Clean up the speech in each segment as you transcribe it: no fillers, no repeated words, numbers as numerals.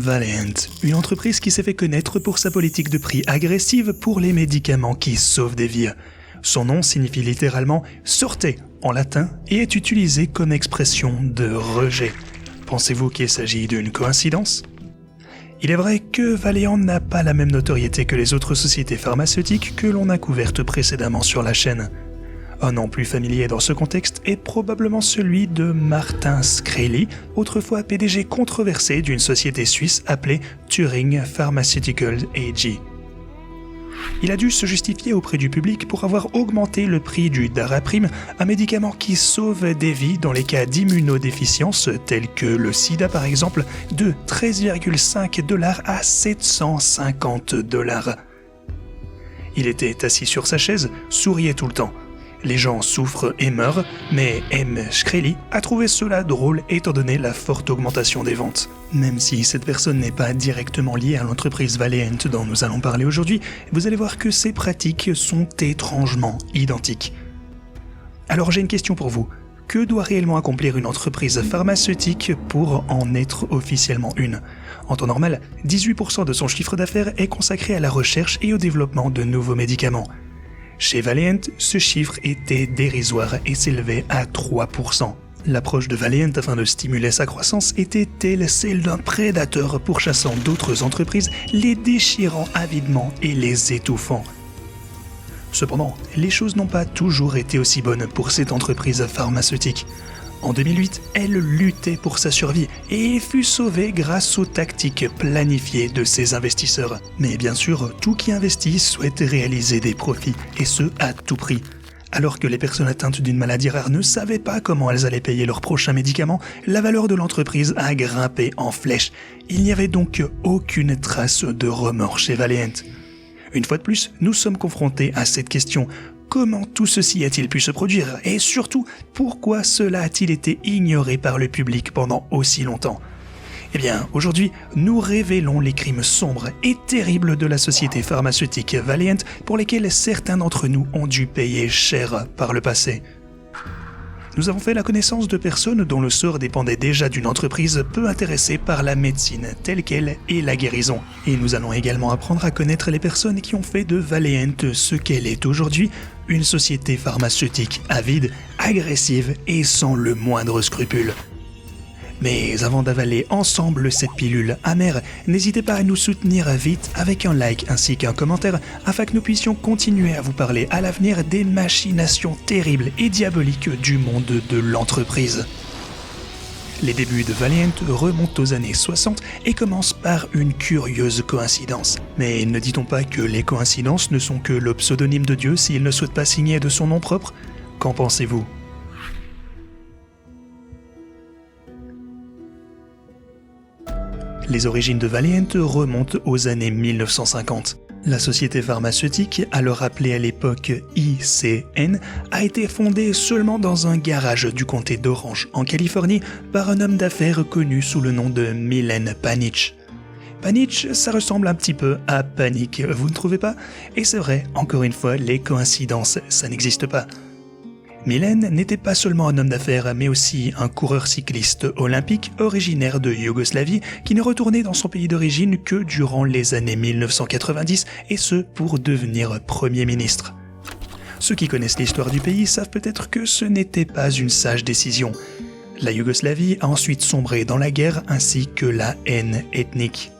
Valeant, une entreprise qui s'est fait connaître pour sa politique de prix agressive pour les médicaments qui sauvent des vies. Son nom signifie littéralement « sortez » en latin et est utilisé comme expression de rejet. Pensez-vous qu'il s'agit d'une coïncidence ? Il est vrai que Valeant n'a pas la même notoriété que les autres sociétés pharmaceutiques que l'on a couvertes précédemment sur la chaîne. Un nom plus familier dans ce contexte est probablement celui de Martin Shkreli, autrefois PDG controversé d'une société suisse appelée Turing Pharmaceutical AG. Il a dû se justifier auprès du public pour avoir augmenté le prix du Daraprim, un médicament qui sauve des vies dans les cas d'immunodéficience tels que le sida par exemple, de 13,5$ à 750$. Il était assis sur sa chaise, souriait tout le temps. Les gens souffrent et meurent, mais M. Shkreli a trouvé cela drôle étant donné la forte augmentation des ventes. Même si cette personne n'est pas directement liée à l'entreprise Valeant dont nous allons parler aujourd'hui, vous allez voir que ses pratiques sont étrangement identiques. Alors j'ai une question pour vous. Que doit réellement accomplir une entreprise pharmaceutique pour en être officiellement une ? En temps normal, 18% de son chiffre d'affaires est consacré à la recherche et au développement de nouveaux médicaments. Chez Valeant, ce chiffre était dérisoire et s'élevait à 3%. L'approche de Valeant afin de stimuler sa croissance était-elle celle d'un prédateur pourchassant d'autres entreprises, les déchirant avidement et les étouffant ? Cependant, les choses n'ont pas toujours été aussi bonnes pour cette entreprise pharmaceutique. En 2008, elle luttait pour sa survie et fut sauvée grâce aux tactiques planifiées de ses investisseurs. Mais bien sûr, tout qui investit souhaite réaliser des profits, et ce à tout prix. Alors que les personnes atteintes d'une maladie rare ne savaient pas comment elles allaient payer leur prochain médicament, la valeur de l'entreprise a grimpé en flèche. Il n'y avait donc aucune trace de remords chez Valeant. Une fois de plus, nous sommes confrontés à cette question. Comment tout ceci a-t-il pu se produire ? Et surtout, pourquoi cela a-t-il été ignoré par le public pendant aussi longtemps ? Eh bien, aujourd'hui, nous révélons les crimes sombres et terribles de la société pharmaceutique Valeant pour lesquels certains d'entre nous ont dû payer cher par le passé. Nous avons fait la connaissance de personnes dont le sort dépendait déjà d'une entreprise peu intéressée par la médecine telle qu'elle et la guérison. Et nous allons également apprendre à connaître les personnes qui ont fait de Valeant ce qu'elle est aujourd'hui, une société pharmaceutique avide, agressive et sans le moindre scrupule. Mais avant d'avaler ensemble cette pilule amère, n'hésitez pas à nous soutenir vite avec un like ainsi qu'un commentaire afin que nous puissions continuer à vous parler à l'avenir des machinations terribles et diaboliques du monde de l'entreprise. Les débuts de Valeant remontent aux années 60 et commencent par une curieuse coïncidence. Mais ne dit-on pas que les coïncidences ne sont que le pseudonyme de Dieu s'il ne souhaite pas signer de son nom propre ? Qu'en pensez-vous ? Les origines de Valeant remontent aux années 1950. La société pharmaceutique, alors appelée à l'époque ICN, a été fondée seulement dans un garage du comté d'Orange, en Californie, par un homme d'affaires connu sous le nom de Milen Panic. Panic, ça ressemble un petit peu à panique, vous ne trouvez pas ? Et c'est vrai, encore une fois, les coïncidences, ça n'existe pas. Milen n'était pas seulement un homme d'affaires, mais aussi un coureur cycliste olympique originaire de Yougoslavie qui ne retournait dans son pays d'origine que durant les années 1990, et ce pour devenir Premier ministre. Ceux qui connaissent l'histoire du pays savent peut-être que ce n'était pas une sage décision. La Yougoslavie a ensuite sombré dans la guerre ainsi que la haine ethnique.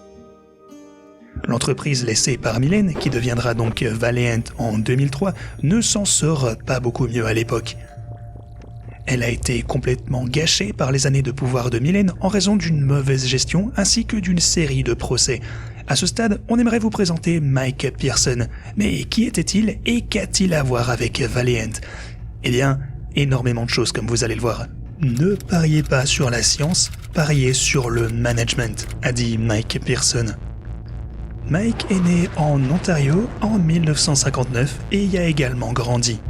L'entreprise laissée par Milen, qui deviendra donc Valeant en 2003, ne s'en sort pas beaucoup mieux à l'époque. Elle a été complètement gâchée par les années de pouvoir de Milen en raison d'une mauvaise gestion ainsi que d'une série de procès. À ce stade, on aimerait vous présenter Mike Pearson. Mais qui était-il et qu'a-t-il à voir avec Valeant ? Eh bien, énormément de choses comme vous allez le voir. Ne pariez pas sur la science, pariez sur le management, a dit Mike Pearson. Mike est né en Ontario en 1959 et y a également grandi.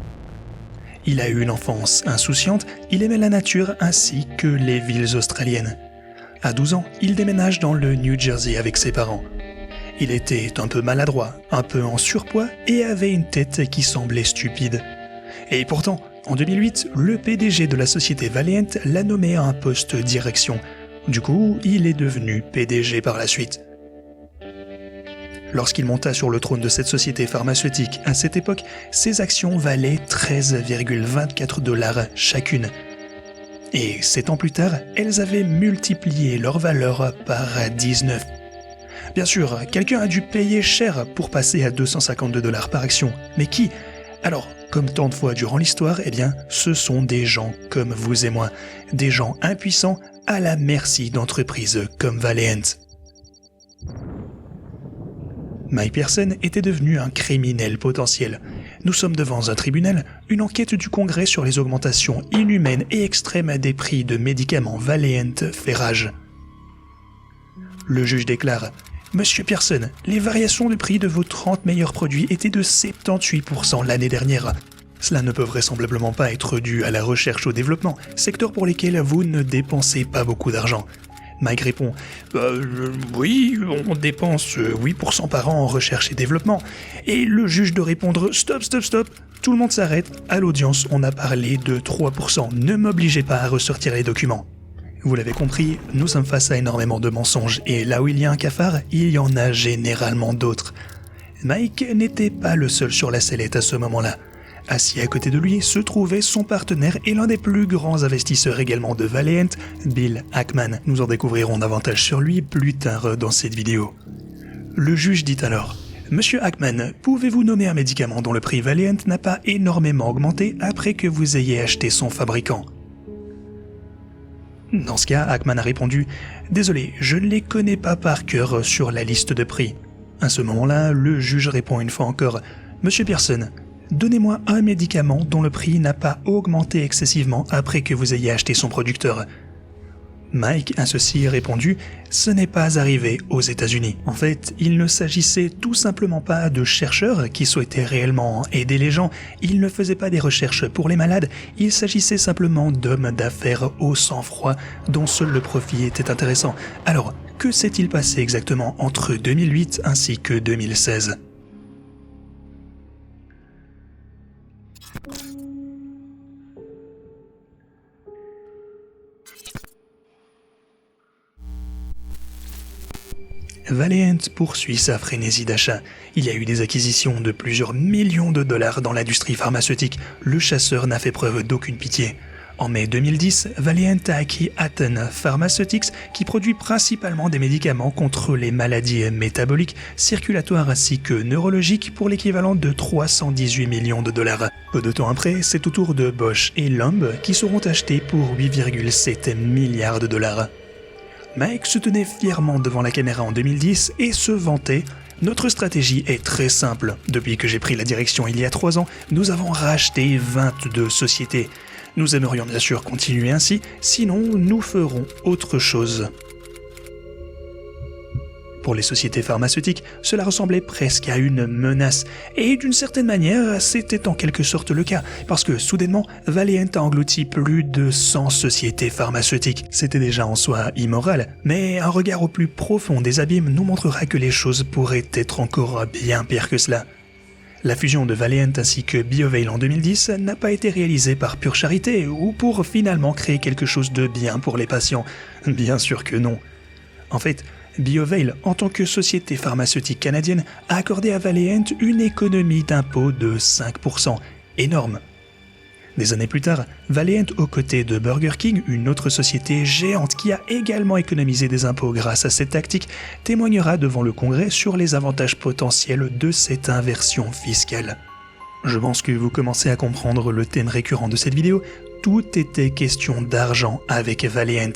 Il a eu une enfance insouciante, il aimait la nature ainsi que les villes australiennes. À 12 ans, il déménage dans le New Jersey avec ses parents. Il était un peu maladroit, un peu en surpoids et avait une tête qui semblait stupide. Et pourtant, en 2008, le PDG de la société Valeant l'a nommé à un poste direction. Du coup, il est devenu PDG par la suite. Lorsqu'il monta sur le trône de cette société pharmaceutique à cette époque, ses actions valaient 13,24 $ chacune. Et 7 ans plus tard, elles avaient multiplié leur valeur par 19. Bien sûr, quelqu'un a dû payer cher pour passer à 252 $ par action. Mais qui ? Alors, comme tant de fois durant l'histoire, eh bien, ce sont des gens comme vous et moi. Des gens impuissants à la merci d'entreprises comme Valeant. Mike Pearson était devenu un criminel potentiel. Nous sommes devant un tribunal, une enquête du Congrès sur les augmentations inhumaines et extrêmes des prix de médicaments Valeant fait rage. Le juge déclare « Monsieur Pearson, les variations de prix de vos 30 meilleurs produits étaient de 78% l'année dernière. Cela ne peut vraisemblablement pas être dû à la recherche au développement, secteur pour lequel vous ne dépensez pas beaucoup d'argent. » Mike répond « Oui, on dépense 8% par an en recherche et développement. » Et le juge de répondre « Stop, stop, stop !» Tout le monde s'arrête. À l'audience, on a parlé de 3%. Ne m'obligez pas à ressortir les documents. Vous l'avez compris, nous sommes face à énormément de mensonges. Et là où il y a un cafard, il y en a généralement d'autres. Mike n'était pas le seul sur la sellette à ce moment-là. Assis à côté de lui se trouvait son partenaire et l'un des plus grands investisseurs également de Valeant, Bill Ackman. Nous en découvrirons davantage sur lui plus tard dans cette vidéo. Le juge dit alors « Monsieur Ackman, pouvez-vous nommer un médicament dont le prix Valeant n'a pas énormément augmenté après que vous ayez acheté son fabricant ?» Dans ce cas, Ackman a répondu « Désolé, je ne les connais pas par cœur sur la liste de prix. » À ce moment-là, le juge répond une fois encore « Monsieur Pearson, donnez-moi un médicament dont le prix n'a pas augmenté excessivement après que vous ayez acheté son producteur. » Mike a ceci répondu « Ce n'est pas arrivé aux États-Unis. » En fait, il ne s'agissait tout simplement pas de chercheurs qui souhaitaient réellement aider les gens. Ils ne faisaient pas des recherches pour les malades. Il s'agissait simplement d'hommes d'affaires au sang-froid dont seul le profit était intéressant. Alors, que s'est-il passé exactement entre 2008 ainsi que 2016 ? Valeant poursuit sa frénésie d'achat. Il y a eu des acquisitions de plusieurs millions de dollars dans l'industrie pharmaceutique. Le chasseur n'a fait preuve d'aucune pitié. En mai 2010, Valeant a acquis Aten Pharmaceutics qui produit principalement des médicaments contre les maladies métaboliques, circulatoires ainsi que neurologiques pour l'équivalent de 318 millions de dollars. Peu de temps après, c'est au tour de Bosch et Lumb qui seront achetés pour 8,7 milliards de dollars. Mike se tenait fièrement devant la caméra en 2010 et se vantait « Notre stratégie est très simple. Depuis que j'ai pris la direction il y a 3 ans, nous avons racheté 22 sociétés. Nous aimerions bien sûr continuer ainsi, sinon nous ferons autre chose. » Pour les sociétés pharmaceutiques, cela ressemblait presque à une menace. Et d'une certaine manière, c'était en quelque sorte le cas, parce que soudainement, Valeant a englouti plus de 100 sociétés pharmaceutiques. C'était déjà en soi immoral, mais un regard au plus profond des abîmes nous montrera que les choses pourraient être encore bien pires que cela. La fusion de Valeant ainsi que BioVail en 2010 n'a pas été réalisée par pure charité ou pour finalement créer quelque chose de bien pour les patients. Bien sûr que non. En fait, BioVail, en tant que société pharmaceutique canadienne, a accordé à Valeant une économie d'impôt de 5%. Énorme. Des années plus tard, Valeant, aux côtés de Burger King, une autre société géante qui a également économisé des impôts grâce à cette tactique, témoignera devant le Congrès sur les avantages potentiels de cette inversion fiscale. Je pense que vous commencez à comprendre le thème récurrent de cette vidéo. Tout était question d'argent avec Valeant.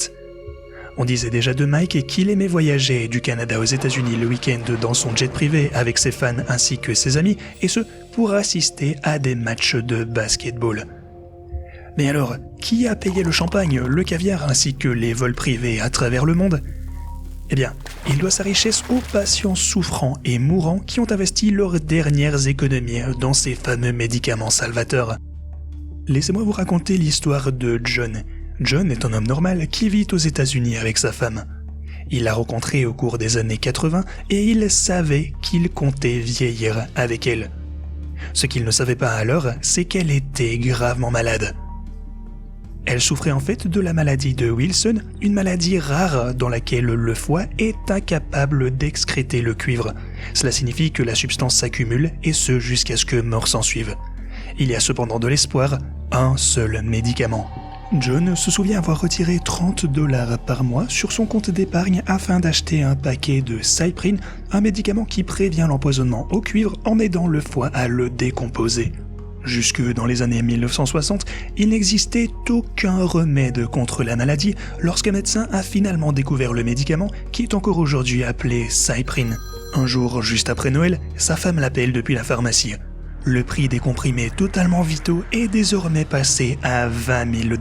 On disait déjà de Mike qu'il aimait voyager du Canada aux États-Unis le week-end dans son jet privé avec ses fans ainsi que ses amis, et ce, pour assister à des matchs de basketball. Mais alors, qui a payé le champagne, le caviar ainsi que les vols privés à travers le monde ? Eh bien, il doit sa richesse aux patients souffrants et mourants qui ont investi leurs dernières économies dans ces fameux médicaments salvateurs. Laissez-moi vous raconter l'histoire de John. John est un homme normal qui vit aux États-Unis avec sa femme. Il l'a rencontrée au cours des années 80 et il savait qu'il comptait vieillir avec elle. Ce qu'il ne savait pas alors, c'est qu'elle était gravement malade. Elle souffrait en fait de la maladie de Wilson, une maladie rare dans laquelle le foie est incapable d'excréter le cuivre. Cela signifie que la substance s'accumule, et ce jusqu'à ce que mort s'ensuive. Il y a cependant de l'espoir, un seul médicament. John se souvient avoir retiré $30 par mois sur son compte d'épargne afin d'acheter un paquet de Cyprine, un médicament qui prévient l'empoisonnement au cuivre en aidant le foie à le décomposer. Jusque dans les années 1960, il n'existait aucun remède contre la maladie lorsqu'un médecin a finalement découvert le médicament qui est encore aujourd'hui appelé Cyprine. Un jour, juste après Noël, sa femme l'appelle depuis la pharmacie. Le prix des comprimés totalement vitaux est désormais passé à $20 000.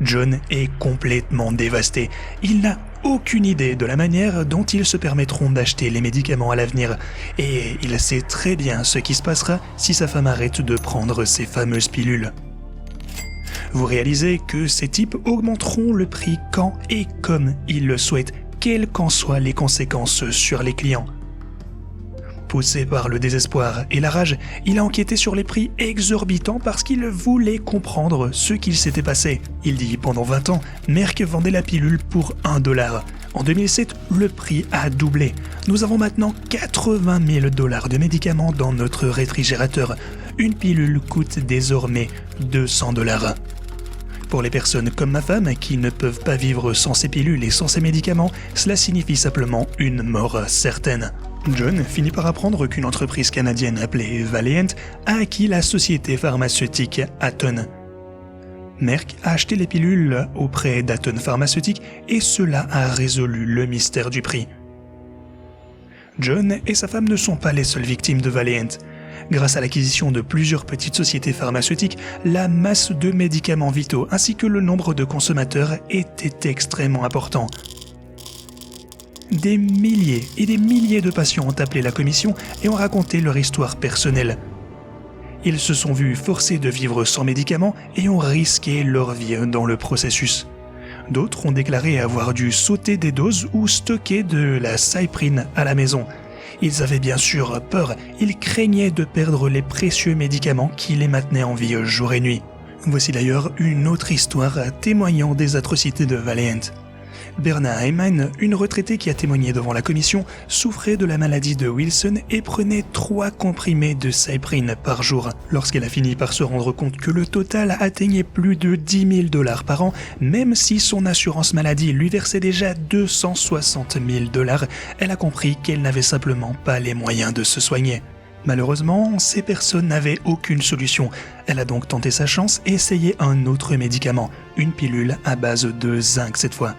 John est complètement dévasté. Il n'a aucune idée de la manière dont ils se permettront d'acheter les médicaments à l'avenir, et il sait très bien ce qui se passera si sa femme arrête de prendre ces fameuses pilules. Vous réalisez que ces types augmenteront le prix quand et comme ils le souhaitent, quelles qu'en soient les conséquences sur les clients. Poussé par le désespoir et la rage, il a enquêté sur les prix exorbitants parce qu'il voulait comprendre ce qu'il s'était passé. Il dit pendant 20 ans, Merck vendait la pilule pour $1. En 2007, le prix a doublé. Nous avons maintenant $80 000 de médicaments dans notre réfrigérateur. Une pilule coûte désormais $200. Pour les personnes comme ma femme qui ne peuvent pas vivre sans ces pilules et sans ces médicaments, cela signifie simplement une mort certaine. John finit par apprendre qu'une entreprise canadienne appelée Valeant a acquis la société pharmaceutique Aton. Merck a acheté les pilules auprès d'Aton Pharmaceutique et cela a résolu le mystère du prix. John et sa femme ne sont pas les seules victimes de Valeant. Grâce à l'acquisition de plusieurs petites sociétés pharmaceutiques, la masse de médicaments vitaux ainsi que le nombre de consommateurs était extrêmement important. Des milliers et des milliers de patients ont appelé la commission et ont raconté leur histoire personnelle. Ils se sont vus forcés de vivre sans médicaments et ont risqué leur vie dans le processus. D'autres ont déclaré avoir dû sauter des doses ou stocker de la Cyprine à la maison. Ils avaient bien sûr peur, ils craignaient de perdre les précieux médicaments qui les maintenaient en vie jour et nuit. Voici d'ailleurs une autre histoire témoignant des atrocités de Valeant. Berna Heyman, une retraitée qui a témoigné devant la commission, souffrait de la maladie de Wilson et prenait 3 comprimés de Cyprine par jour. Lorsqu'elle a fini par se rendre compte que le total atteignait plus de $10 000 par an, même si son assurance maladie lui versait déjà $260 000, elle a compris qu'elle n'avait simplement pas les moyens de se soigner. Malheureusement, ces personnes n'avaient aucune solution. Elle a donc tenté sa chance et essayé un autre médicament, une pilule à base de zinc cette fois.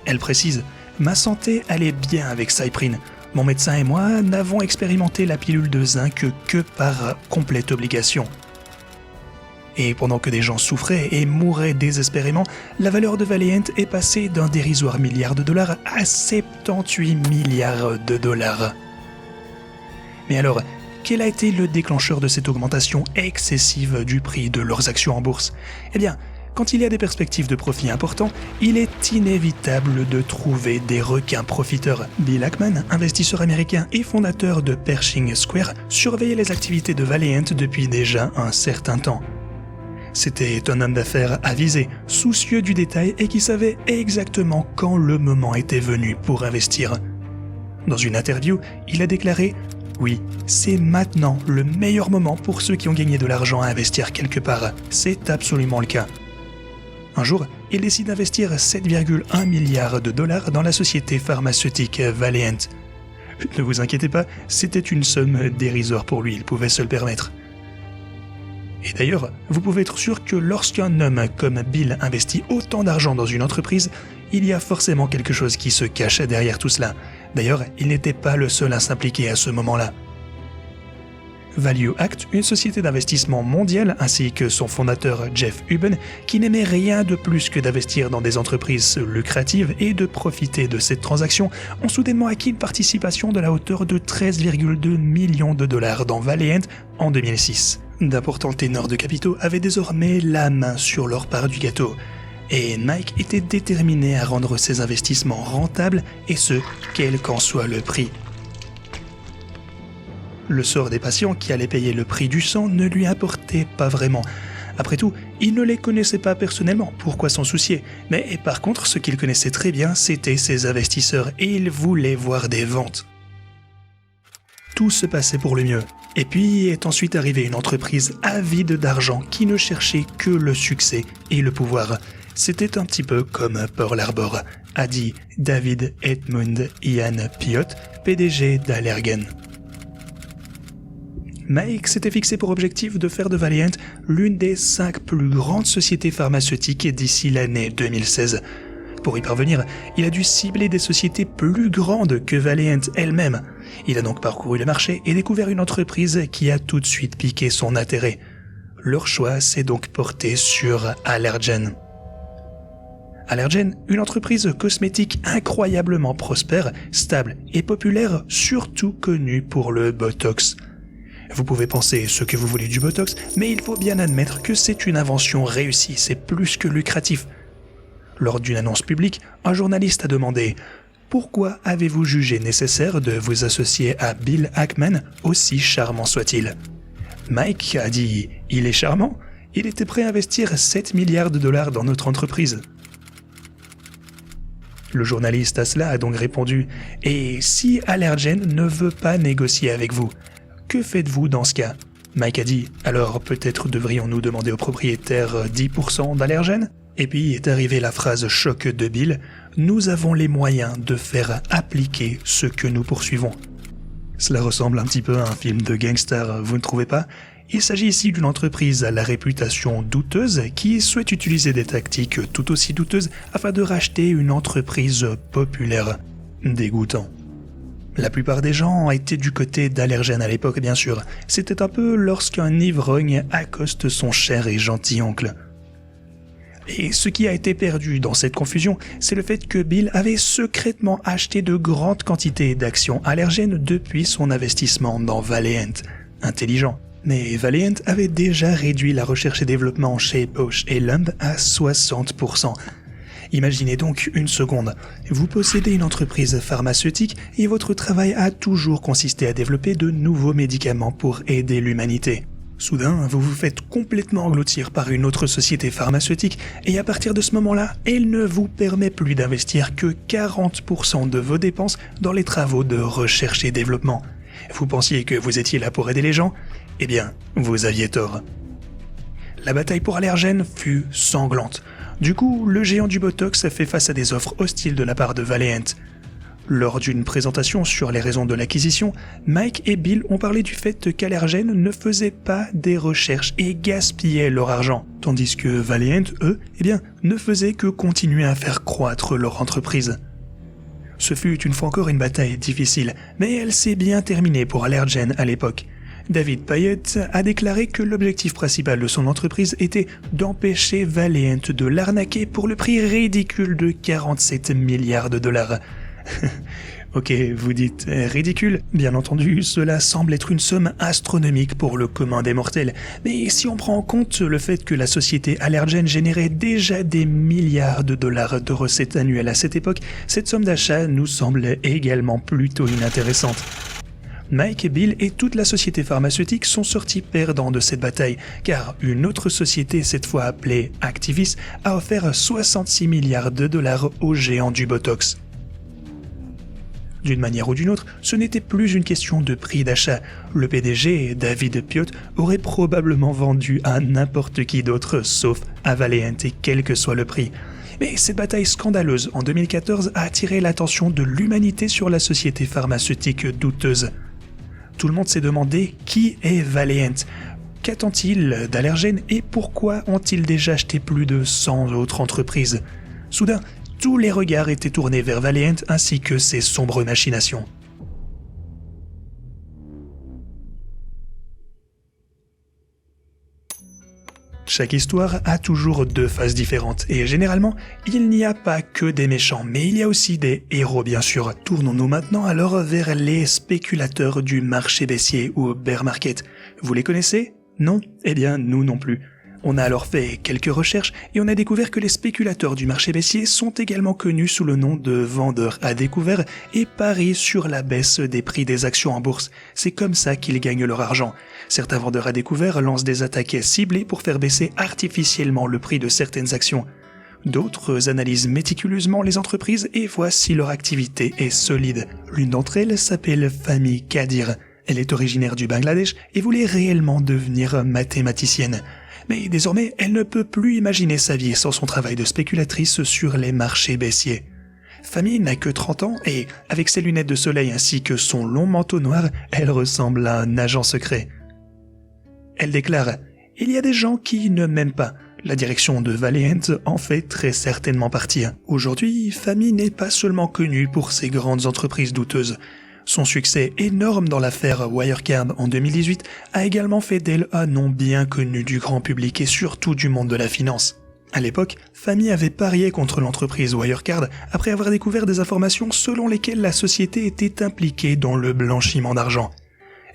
Elle précise « Ma santé allait bien avec Cyprine. Mon médecin et moi n'avons expérimenté la pilule de zinc que par complète obligation. » Et pendant que des gens souffraient et mouraient désespérément, la valeur de Valeant est passée d'un dérisoire $1 milliard à $78 milliards. Mais alors, quel a été le déclencheur de cette augmentation excessive du prix de leurs actions en bourse ? Eh bien, quand il y a des perspectives de profit importants, il est inévitable de trouver des requins profiteurs. Bill Ackman, investisseur américain et fondateur de Pershing Square, surveillait les activités de Valeant depuis déjà un certain temps. C'était un homme d'affaires avisé, soucieux du détail et qui savait exactement quand le moment était venu pour investir. Dans une interview, il a déclaré « Oui, c'est maintenant le meilleur moment pour ceux qui ont gagné de l'argent à investir quelque part. C'est absolument le cas. » Un jour, il décide d'investir $7,1 milliards dans la société pharmaceutique Valeant. Ne vous inquiétez pas, c'était une somme dérisoire pour lui, il pouvait se le permettre. Et d'ailleurs, vous pouvez être sûr que lorsqu'un homme comme Bill investit autant d'argent dans une entreprise, il y a forcément quelque chose qui se cache derrière tout cela. D'ailleurs, il n'était pas le seul à s'impliquer à ce moment-là. Value Act, une société d'investissement mondiale, ainsi que son fondateur Jeff Ubben, qui n'aimait rien de plus que d'investir dans des entreprises lucratives et de profiter de cette transaction, ont soudainement acquis une participation de la hauteur de $13,2 millions dans Valeant en 2006. D'importants ténors de capitaux avaient désormais la main sur leur part du gâteau. Et Nike était déterminé à rendre ses investissements rentables, et ce, quel qu'en soit le prix. Le sort des patients qui allaient payer le prix du sang ne lui importait pas vraiment. Après tout, il ne les connaissait pas personnellement, pourquoi s'en soucier? Mais par contre, ce qu'il connaissait très bien, c'était ses investisseurs et il voulait voir des ventes. Tout se passait pour le mieux. Et puis est ensuite arrivée une entreprise avide d'argent qui ne cherchait que le succès et le pouvoir. C'était un petit peu comme Pearl Harbor, a dit David Edmund Ian Piot, PDG d'Allergen. Mike s'était fixé pour objectif de faire de Valeant l'une des 5 plus grandes sociétés pharmaceutiques d'ici l'année 2016. Pour y parvenir, il a dû cibler des sociétés plus grandes que Valeant elle-même. Il a donc parcouru le marché et découvert une entreprise qui a tout de suite piqué son intérêt. Leur choix s'est donc porté sur Allergen. Allergen, une entreprise cosmétique incroyablement prospère, stable et populaire, surtout connue pour le Botox. Vous pouvez penser ce que vous voulez du Botox, mais il faut bien admettre que c'est une invention réussie, c'est plus que lucratif. Lors d'une annonce publique, un journaliste a demandé « Pourquoi avez-vous jugé nécessaire de vous associer à Bill Ackman, aussi charmant soit-il » Mike a dit « Il est charmant, il était prêt à investir 7 milliards de dollars dans notre entreprise. » Le journaliste à cela a donc répondu « Et si Allergen ne veut pas négocier avec vous, que faites-vous dans ce cas ?» Mike a dit « Alors peut-être devrions-nous demander au propriétaire 10% d'Allergen ?» Et puis est arrivée la phrase choc de Bill « Nous avons les moyens de faire appliquer ce que nous poursuivons. » Cela ressemble un petit peu à un film de gangster, vous ne trouvez pas? Il s'agit ici d'une entreprise à la réputation douteuse qui souhaite utiliser des tactiques tout aussi douteuses afin de racheter une entreprise populaire. Dégoûtant. La plupart des gens étaient du côté d'Allergen à l'époque, bien sûr. C'était un peu lorsqu'un ivrogne accoste son cher et gentil oncle. Et ce qui a été perdu dans cette confusion, c'est le fait que Bill avait secrètement acheté de grandes quantités d'actions Allergen depuis son investissement dans Valeant. Intelligent. Mais Valeant avait déjà réduit la recherche et développement chez Bausch et Lomb à 60%. Imaginez donc une seconde, vous possédez une entreprise pharmaceutique et votre travail a toujours consisté à développer de nouveaux médicaments pour aider l'humanité. Soudain, vous vous faites complètement engloutir par une autre société pharmaceutique et à partir de ce moment-là, elle ne vous permet plus d'investir que 40% de vos dépenses dans les travaux de recherche et développement. Vous pensiez que vous étiez là pour aider les gens? Eh bien, vous aviez tort. La bataille pour Allergen fut sanglante. Du coup, le géant du Botox a fait face à des offres hostiles de la part de Valeant. Lors d'une présentation sur les raisons de l'acquisition, Mike et Bill ont parlé du fait qu'Allergen ne faisait pas des recherches et gaspillait leur argent, tandis que Valeant, eux, ne faisaient que continuer à faire croître leur entreprise. Ce fut une fois encore une bataille difficile, mais elle s'est bien terminée pour Allergen à l'époque. David Piot a déclaré que l'objectif principal de son entreprise était d'empêcher Valeant de l'arnaquer pour le prix ridicule de 47 milliards de dollars. Ok, vous dites ridicule. Bien entendu, cela semble être une somme astronomique pour le commun des mortels. Mais si on prend en compte le fait que la société Allergen générait déjà des milliards de dollars de recettes annuelles à cette époque, cette somme d'achat nous semble également plutôt inintéressante. Mike, Bill et toute la société pharmaceutique sont sortis perdants de cette bataille, car une autre société, cette fois appelée Activis, a offert 66 milliards de dollars aux géants du Botox. D'une manière ou d'une autre, ce n'était plus une question de prix d'achat. Le PDG, David Piot, aurait probablement vendu à n'importe qui d'autre, sauf à Valeant, et quel que soit le prix. Mais cette bataille scandaleuse en 2014 a attiré l'attention de l'humanité sur la société pharmaceutique douteuse. Tout le monde s'est demandé qui est Valeant, qu'attend-il d'Allergen et pourquoi ont-ils déjà acheté plus de 100 autres entreprises. Soudain, tous les regards étaient tournés vers Valeant ainsi que ses sombres machinations. Chaque histoire a toujours deux faces différentes et généralement, il n'y a pas que des méchants, mais il y a aussi des héros bien sûr. Tournons-nous maintenant alors vers les spéculateurs du marché baissier ou bear market. Vous les connaissez? Non? Eh bien, nous non plus. On a alors fait quelques recherches et on a découvert que les spéculateurs du marché baissier sont également connus sous le nom de vendeurs à découvert et parient sur la baisse des prix des actions en bourse. C'est comme ça qu'ils gagnent leur argent. Certains vendeurs à découvert lancent des attaques ciblées pour faire baisser artificiellement le prix de certaines actions. D'autres analysent méticuleusement les entreprises et voient si leur activité est solide. L'une d'entre elles s'appelle Fahmi Kadir. Elle est originaire du Bangladesh et voulait réellement devenir mathématicienne. Mais désormais, elle ne peut plus imaginer sa vie sans son travail de spéculatrice sur les marchés baissiers. Fahmi n'a que 30 ans et, avec ses lunettes de soleil ainsi que son long manteau noir, elle ressemble à un agent secret. Elle déclare « Il y a des gens qui ne m'aiment pas. La direction de Valeant en fait très certainement partie. Aujourd'hui, Fahmi n'est pas seulement connue pour ses grandes entreprises douteuses. Son succès énorme dans l'affaire Wirecard en 2018 a également fait d'elle un nom bien connu du grand public et surtout du monde de la finance. À l'époque, Fahmi avait parié contre l'entreprise Wirecard après avoir découvert des informations selon lesquelles la société était impliquée dans le blanchiment d'argent.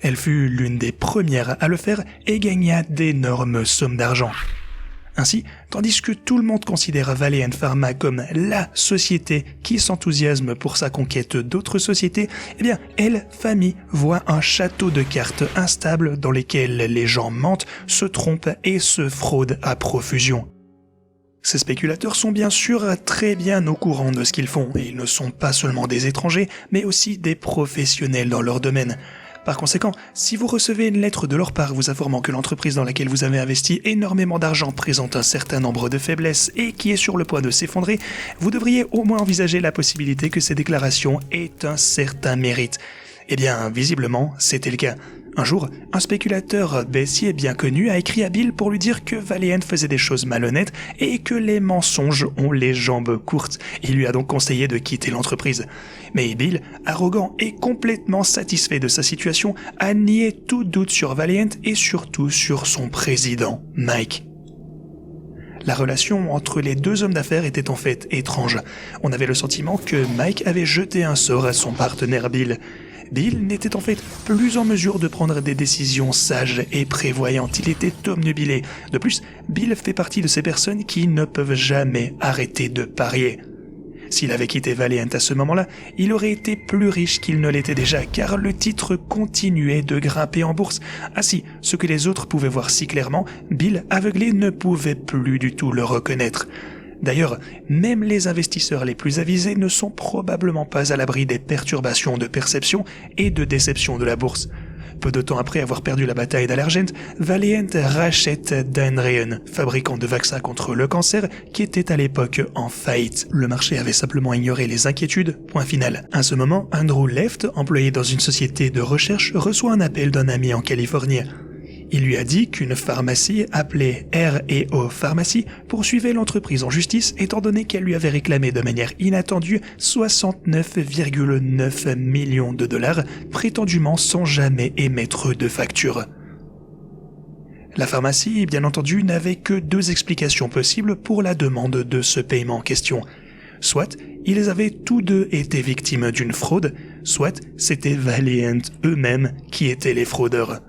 Elle fut l'une des premières à le faire et gagna d'énormes sommes d'argent. Ainsi, tandis que tout le monde considère Valeant Pharma comme la société qui s'enthousiasme pour sa conquête d'autres sociétés, eh bien, elle, Fahmi, voit un château de cartes instable dans lesquels les gens mentent, se trompent et se fraudent à profusion. Ces spéculateurs sont bien sûr très bien au courant de ce qu'ils font, et ils ne sont pas seulement des étrangers, mais aussi des professionnels dans leur domaine. Par conséquent, si vous recevez une lettre de leur part vous informant que l'entreprise dans laquelle vous avez investi énormément d'argent présente un certain nombre de faiblesses et qui est sur le point de s'effondrer, vous devriez au moins envisager la possibilité que ces déclarations aient un certain mérite. Eh bien, visiblement, c'était le cas. Un jour, un spéculateur baissier bien connu a écrit à Bill pour lui dire que Valeant faisait des choses malhonnêtes et que les mensonges ont les jambes courtes. Il lui a donc conseillé de quitter l'entreprise. Mais Bill, arrogant et complètement satisfait de sa situation, a nié tout doute sur Valeant et surtout sur son président, Mike. La relation entre les deux hommes d'affaires était en fait étrange. On avait le sentiment que Mike avait jeté un sort à son partenaire Bill. Bill n'était en fait plus en mesure de prendre des décisions sages et prévoyantes, il était obnubilé. De plus, Bill fait partie de ces personnes qui ne peuvent jamais arrêter de parier. S'il avait quitté Valeant à ce moment-là, il aurait été plus riche qu'il ne l'était déjà, car le titre continuait de grimper en bourse. Ainsi, ce que les autres pouvaient voir si clairement, Bill, aveuglé, ne pouvait plus du tout le reconnaître. D'ailleurs, même les investisseurs les plus avisés ne sont probablement pas à l'abri des perturbations de perception et de déception de la bourse. Peu de temps après avoir perdu la bataille d'Allergent, Valeant rachète Dynreo, fabricant de vaccins contre le cancer qui était à l'époque en faillite. Le marché avait simplement ignoré les inquiétudes, point final. À ce moment, Andrew Left, employé dans une société de recherche, reçoit un appel d'un ami en Californie. Il lui a dit qu'une pharmacie appelée R&O Pharmacy poursuivait l'entreprise en justice étant donné qu'elle lui avait réclamé de manière inattendue 69,9 millions de dollars, prétendument sans jamais émettre de facture. La pharmacie, bien entendu, n'avait que deux explications possibles pour la demande de ce paiement en question. Soit ils avaient tous deux été victimes d'une fraude, soit c'était Valeant eux-mêmes qui étaient les fraudeurs.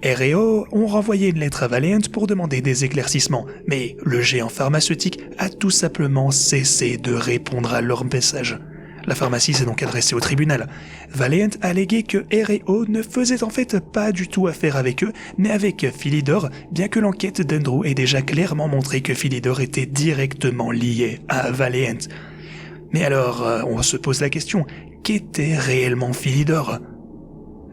R&O ont renvoyé une lettre à Valeant pour demander des éclaircissements, mais le géant pharmaceutique a tout simplement cessé de répondre à leur message. La pharmacie s'est donc adressée au tribunal. Valeant a allégué que R&O ne faisait en fait pas du tout affaire avec eux, mais avec Philidor, bien que l'enquête d'Andrew ait déjà clairement montré que Philidor était directement lié à Valeant. Mais alors, on se pose la question, qu'était réellement Philidor ?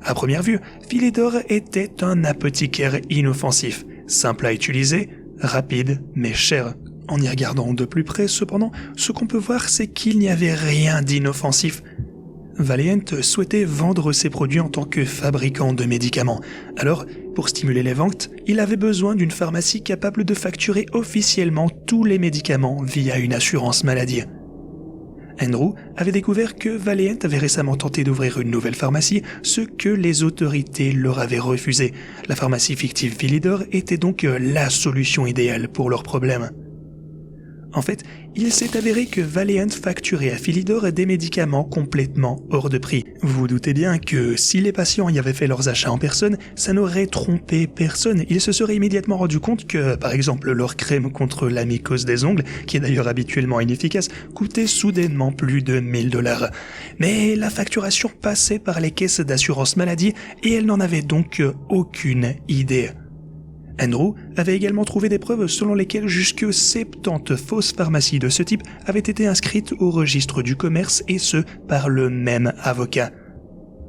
À première vue, Philidor était un apothicaire inoffensif, simple à utiliser, rapide mais cher. En y regardant de plus près cependant, ce qu'on peut voir c'est qu'il n'y avait rien d'inoffensif. Valeant souhaitait vendre ses produits en tant que fabricant de médicaments. Alors, pour stimuler les ventes, il avait besoin d'une pharmacie capable de facturer officiellement tous les médicaments via une assurance maladie. Andrew avait découvert que Valeant avait récemment tenté d'ouvrir une nouvelle pharmacie, ce que les autorités leur avaient refusé. La pharmacie fictive Philidor était donc la solution idéale pour leurs problèmes. En fait, il s'est avéré que Valeant facturait à Philidor des médicaments complètement hors de prix. Vous vous doutez bien que si les patients y avaient fait leurs achats en personne, ça n'aurait trompé personne. Ils se seraient immédiatement rendus compte que, par exemple, leur crème contre la mycose des ongles, qui est d'ailleurs habituellement inefficace, coûtait soudainement plus de 1000$. Mais la facturation passait par les caisses d'assurance maladie et elle n'en avait donc aucune idée. Andrew avait également trouvé des preuves selon lesquelles jusque 70 fausses pharmacies de ce type avaient été inscrites au registre du commerce et ce, par le même avocat.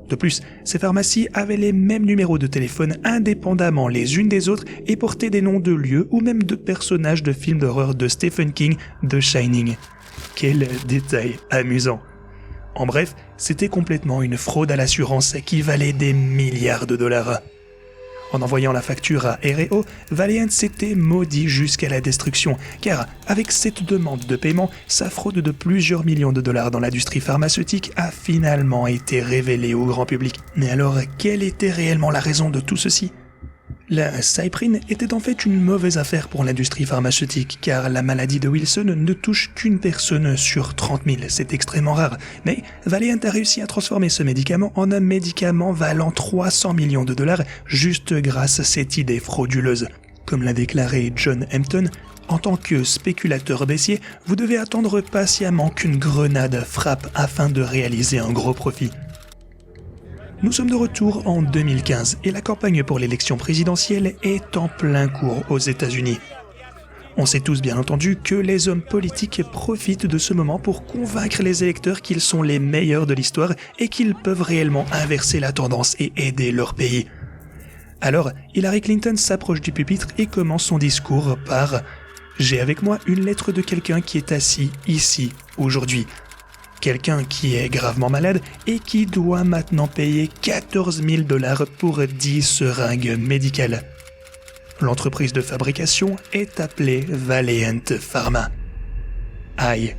De plus, ces pharmacies avaient les mêmes numéros de téléphone indépendamment les unes des autres et portaient des noms de lieux ou même de personnages de films d'horreur de Stephen King, The Shining. Quel détail amusant. En bref, c'était complètement une fraude à l'assurance qui valait des milliards de dollars. En envoyant la facture à R&O, Valeant s'était maudit jusqu'à la destruction, car avec cette demande de paiement, sa fraude de plusieurs millions de dollars dans l'industrie pharmaceutique a finalement été révélée au grand public. Mais alors, quelle était réellement la raison de tout ceci ? La cyprine était en fait une mauvaise affaire pour l'industrie pharmaceutique, car la maladie de Wilson ne touche qu'une personne sur 30 000, c'est extrêmement rare. Mais Valeant a réussi à transformer ce médicament en un médicament valant 300 millions de dollars juste grâce à cette idée frauduleuse. Comme l'a déclaré John Hampton, en tant que spéculateur baissier, vous devez attendre patiemment qu'une grenade frappe afin de réaliser un gros profit. Nous sommes de retour en 2015 et la campagne pour l'élection présidentielle est en plein cours aux États-Unis. On sait tous bien entendu que les hommes politiques profitent de ce moment pour convaincre les électeurs qu'ils sont les meilleurs de l'histoire et qu'ils peuvent réellement inverser la tendance et aider leur pays. Alors, Hillary Clinton s'approche du pupitre et commence son discours par « J'ai avec moi une lettre de quelqu'un qui est assis ici, aujourd'hui. » Quelqu'un qui est gravement malade et qui doit maintenant payer 14 000$ pour 10 seringues médicales. L'entreprise de fabrication est appelée Valeant Pharma. Aïe.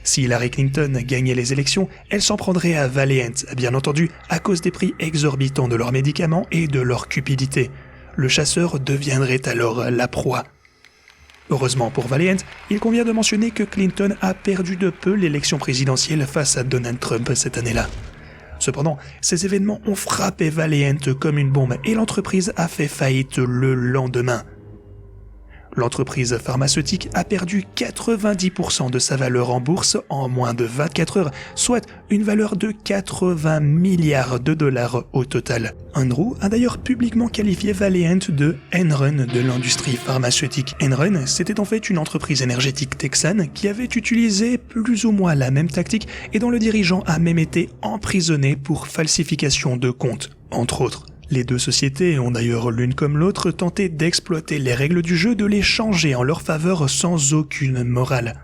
Si Hillary Clinton gagnait les élections, elle s'en prendrait à Valeant, bien entendu, à cause des prix exorbitants de leurs médicaments et de leur cupidité. Le chasseur deviendrait alors la proie. Heureusement pour Valeant, il convient de mentionner que Clinton a perdu de peu l'élection présidentielle face à Donald Trump cette année-là. Cependant, ces événements ont frappé Valeant comme une bombe et l'entreprise a fait faillite le lendemain. L'entreprise pharmaceutique a perdu 90% de sa valeur en bourse en moins de 24 heures, soit une valeur de 80 milliards de dollars au total. Andrew a d'ailleurs publiquement qualifié Valeant de Enron de l'industrie pharmaceutique. Enron, c'était en fait une entreprise énergétique texane qui avait utilisé plus ou moins la même tactique et dont le dirigeant a même été emprisonné pour falsification de comptes, entre autres. Les deux sociétés ont d'ailleurs l'une comme l'autre tenté d'exploiter les règles du jeu, de les changer en leur faveur sans aucune morale.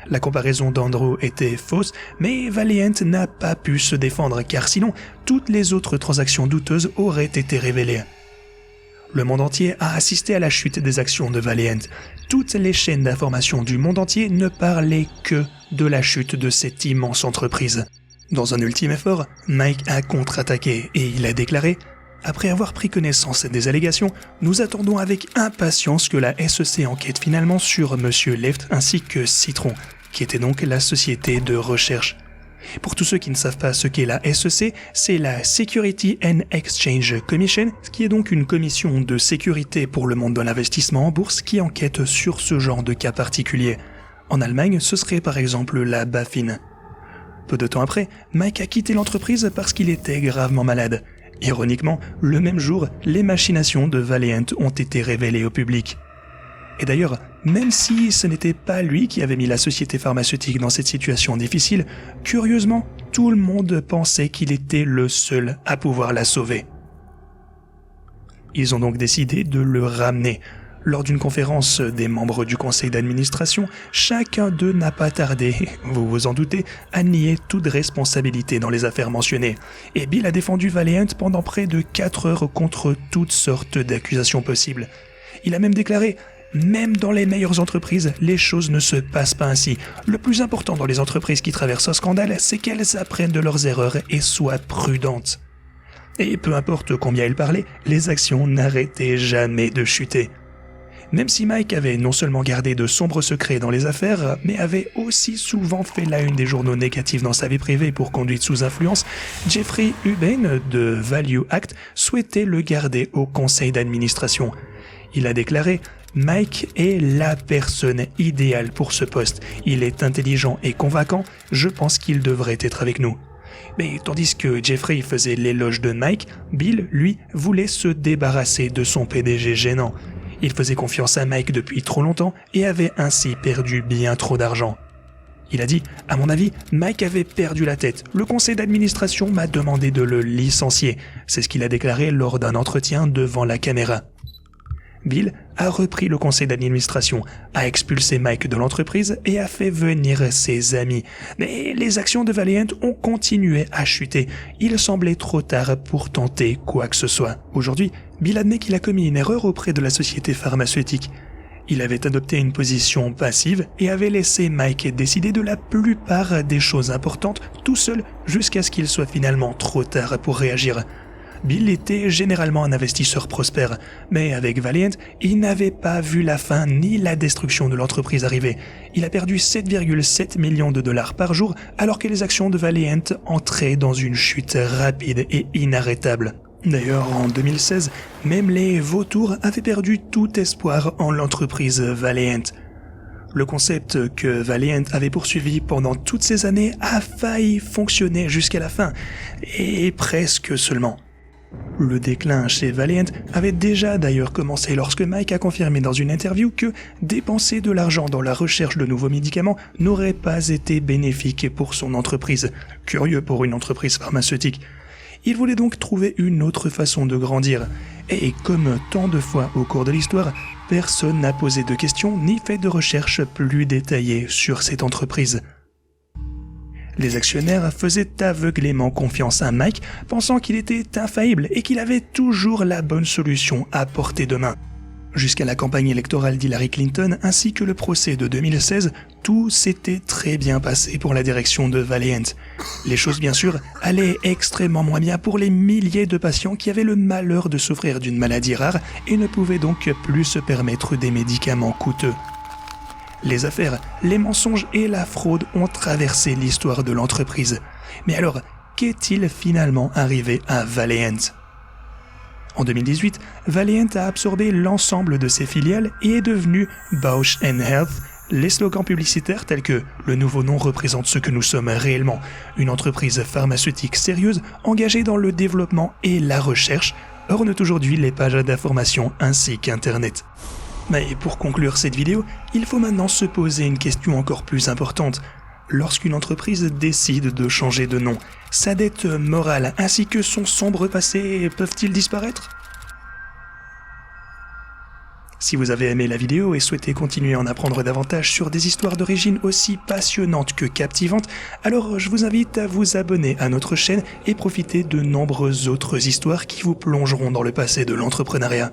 La comparaison d'Andrew était fausse, mais Valeant n'a pas pu se défendre car sinon, toutes les autres transactions douteuses auraient été révélées. Le monde entier a assisté à la chute des actions de Valeant. Toutes les chaînes d'information du monde entier ne parlaient que de la chute de cette immense entreprise. Dans un ultime effort, Mike a contre-attaqué et il a déclaré « Après avoir pris connaissance des allégations, nous attendons avec impatience que la SEC enquête finalement sur Monsieur Left ainsi que Citron, qui était donc la société de recherche. Pour tous ceux qui ne savent pas ce qu'est la SEC, c'est la Security and Exchange Commission, qui est donc une commission de sécurité pour le monde de l'investissement en bourse qui enquête sur ce genre de cas particuliers. En Allemagne, ce serait par exemple la BaFin. Peu de temps après, Mike a quitté l'entreprise parce qu'il était gravement malade. Ironiquement, le même jour, les machinations de Valeant ont été révélées au public. Et d'ailleurs, même si ce n'était pas lui qui avait mis la société pharmaceutique dans cette situation difficile, curieusement, tout le monde pensait qu'il était le seul à pouvoir la sauver. Ils ont donc décidé de le ramener. Lors d'une conférence des membres du conseil d'administration, chacun d'eux n'a pas tardé, vous vous en doutez, à nier toute responsabilité dans les affaires mentionnées. Et Bill a défendu Valeant pendant près de 4 heures contre toutes sortes d'accusations possibles. Il a même déclaré « Même dans les meilleures entreprises, les choses ne se passent pas ainsi. Le plus important dans les entreprises qui traversent un scandale, c'est qu'elles apprennent de leurs erreurs et soient prudentes. » Et peu importe combien il parlait, les actions n'arrêtaient jamais de chuter. Même si Mike avait non seulement gardé de sombres secrets dans les affaires, mais avait aussi souvent fait la une des journaux négatifs dans sa vie privée pour conduite sous influence, Jeffrey Urbane de Value Act souhaitait le garder au conseil d'administration. Il a déclaré « Mike est la personne idéale pour ce poste. Il est intelligent et convaincant, je pense qu'il devrait être avec nous. » Mais tandis que Jeffrey faisait l'éloge de Mike, Bill, lui, voulait se débarrasser de son PDG gênant. Il faisait confiance à Mike depuis trop longtemps et avait ainsi perdu bien trop d'argent. Il a dit « À mon avis, Mike avait perdu la tête. Le conseil d'administration m'a demandé de le licencier. » C'est ce qu'il a déclaré lors d'un entretien devant la caméra. Bill a repris le conseil d'administration, a expulsé Mike de l'entreprise et a fait venir ses amis. Mais les actions de Valeant ont continué à chuter. Il semblait trop tard pour tenter quoi que ce soit. Aujourd'hui, Bill admet qu'il a commis une erreur auprès de la société pharmaceutique. Il avait adopté une position passive et avait laissé Mike décider de la plupart des choses importantes tout seul jusqu'à ce qu'il soit finalement trop tard pour réagir. Bill était généralement un investisseur prospère, mais avec Valeant, il n'avait pas vu la fin ni la destruction de l'entreprise arriver. Il a perdu 7,7 millions de dollars par jour alors que les actions de Valeant entraient dans une chute rapide et inarrêtable. D'ailleurs, en 2016, même les vautours avaient perdu tout espoir en l'entreprise Valeant. Le concept que Valeant avait poursuivi pendant toutes ces années a failli fonctionner jusqu'à la fin, et presque seulement. Le déclin chez Valeant avait déjà d'ailleurs commencé lorsque Mike a confirmé dans une interview que dépenser de l'argent dans la recherche de nouveaux médicaments n'aurait pas été bénéfique pour son entreprise. Curieux pour une entreprise pharmaceutique. Il voulait donc trouver une autre façon de grandir. Et comme tant de fois au cours de l'histoire, personne n'a posé de questions ni fait de recherches plus détaillées sur cette entreprise. Les actionnaires faisaient aveuglément confiance à Mike, pensant qu'il était infaillible et qu'il avait toujours la bonne solution à portée de main. Jusqu'à la campagne électorale d'Hillary Clinton ainsi que le procès de 2016, tout s'était très bien passé pour la direction de Valeant. Les choses bien sûr allaient extrêmement moins bien pour les milliers de patients qui avaient le malheur de souffrir d'une maladie rare et ne pouvaient donc plus se permettre des médicaments coûteux. Les affaires, les mensonges et la fraude ont traversé l'histoire de l'entreprise. Mais alors, qu'est-il finalement arrivé à Valeant ? En 2018, Valeant a absorbé l'ensemble de ses filiales et est devenu Bausch & Health. Les slogans publicitaires tels que « Le nouveau nom représente ce que nous sommes réellement », une entreprise pharmaceutique sérieuse engagée dans le développement et la recherche, ornent aujourd'hui les pages d'information ainsi qu'Internet. Mais pour conclure cette vidéo, il faut maintenant se poser une question encore plus importante. Lorsqu'une entreprise décide de changer de nom, sa dette morale ainsi que son sombre passé peuvent-ils disparaître ? Si vous avez aimé la vidéo et souhaitez continuer à en apprendre davantage sur des histoires d'origine aussi passionnantes que captivantes, alors je vous invite à vous abonner à notre chaîne et profiter de nombreuses autres histoires qui vous plongeront dans le passé de l'entrepreneuriat.